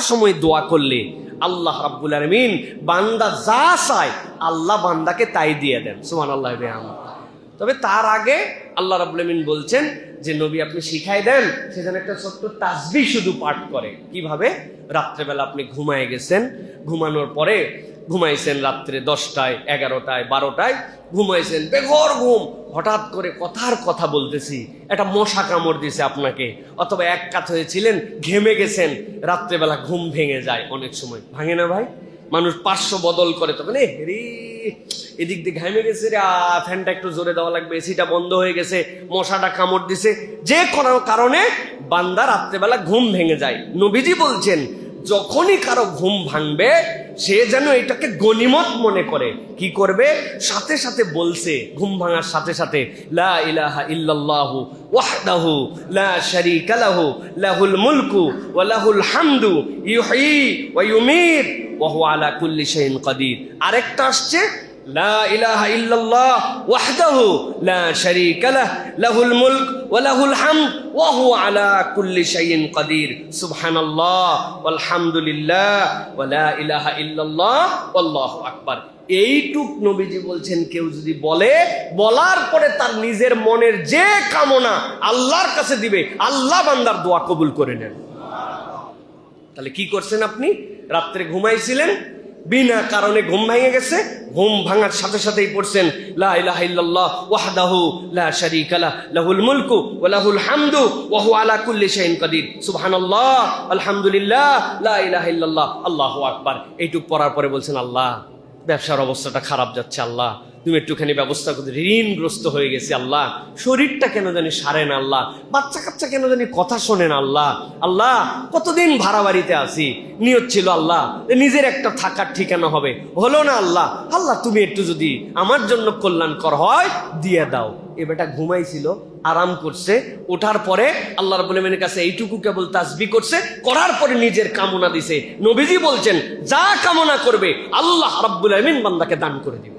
সময় দোয়া করলে আল্লাহ রাব্বুল আলামিন বান্দা যা চায় আল্লাহ বান্দাকে তাই দিয়ে দেন। সুবহানাল্লাহ। তবে তার আগে আল্লাহ রাব্বুল আলামিন বলছেন যে নবী আপনি শিখাই দেন সেখানে একটা ছোট্ট তাসবিহ শুধু পাঠ করে। কিভাবে? রাত্রেবেলা আপনি ঘুমায় গেছেন, ঘুমানোর পরে ঘুমাইছেন রাত্রে 10টায় 11টায় 12টায় ঘুমাইছেন, বেঘর ঘুম, হঠাৎ করে কথার কথা বলতেছি একটা মশা কামড় দিছে আপনাকে, অথবা এক কাত হয়েছিলেন, ঘেমে গেছেন, রাত্রেবেলা ঘুম ভেঙে যায়। অনেক সময় ভাঙে না ভাই? মানুষ পার্শ্ব বদল করে, তখন রে এদিক দিয়ে ঘেমে গেছে রে, ফ্যানটা একটু জোরে দেওয়া লাগবে, এসিটা বন্ধ হয়ে গেছে, মশাটা কামড় দিছে, যে কোনো কারণে বান্দা রাত্রেবেলা ঘুম ভেঙে যায়। নবীজি বলছেন যখনই কারো ঘুম ভাঙবে সে যেন এটাকে গনিমত মনে করে। কি করবে? সাথে সাথে বলছে ঘুম ভাঙার সাথে সাথে, লা ইলাহা ইল্লাল্লাহু ওয়াহদাহু লা শারীকা লাহু লাহুল মুলকু ওয়া লাহুল হামদু ইউহয়ী ওয়া ইউমীত ওয়া হুয়া আলা কুল্লি শাইইন কাদির। আরেকটা আসছে, লা ইলাহা ইল্লাল্লাহ ওয়াহদাহু লা শারীকা লাহু লাহুল মুলক ওয়া লাহুল হামদ ওয়া হুয়া আলা কুল্লি শাইইন কাদির। সুবহানাল্লাহ ওয়াল হামদুলিল্লাহ ওয়া লা ইলাহা ইল্লাল্লাহ ওয়াল্লাহু আকবার। এইটুক নবীজি বলছেন কেউ যদি বলে, বলার পরে তার নিজের মনের যে কামনা আল্লাহর কাছে দিবে, আল্লাহ বান্দার দোয়া কবুল করে নেন। তাহলে কি করছেন আপনি? রাত্রে ঘুমাইছিলেন, বিনা কারণে ঘুম ভেঙে গেছে, ঘুম ভাঙার সাথে সাথেই পড়ছেন লা ইলাহা ইল্লাল্লাহ ওয়াহদাহু লা শারীকা লাহু লাহুল মুলকু ওয়া লাহুল হামদু ওয়া হুয়া আলা কুল্লি শাইইন কাদির। সুবহানাল্লাহ আলহামদুলিল্লাহ লা ইলাহা ইল্লাল্লাহ আল্লাহু আকবার। এইটুক পড়ার পরে বলছেন, আল্লাহ ব্যবসার অবস্থাটা খারাপ যাচ্ছে, আল্লাহ তুমি একটুখানি ব্যবস্থা করতে, ঋণগ্রস্ত হয়ে গেছি, আল্লাহ শরীরটা কেন জানি সারে না, আল্লাহ বাচ্চা কাচ্চা কেন জানি কথা শোনে না, আল্লাহ আল্লাহ কতদিন ভাড়া বাড়িতে আছি, নিয়ত ছিল আল্লাহ নিজের একটা থাকার ঠিকানা হবে, হলো না, আল্লাহ আল্লাহ তুমি একটু যদি আমার জন্য কল্যাণকর হয় দিয়ে দাও। এ বেটা ঘুমাইছিল, আরাম করছে, ওঠার পরে আল্লাহ রাব্বুল আলামিনের কাছে এইটুকু কেবল তাসবিহ করছে, করার পরে নিজের কামনা দিছে। নবীজি বলছেন যা কামনা করবে আল্লাহ রাব্বুল আলামিন বান্দাকে দান করে দিবে।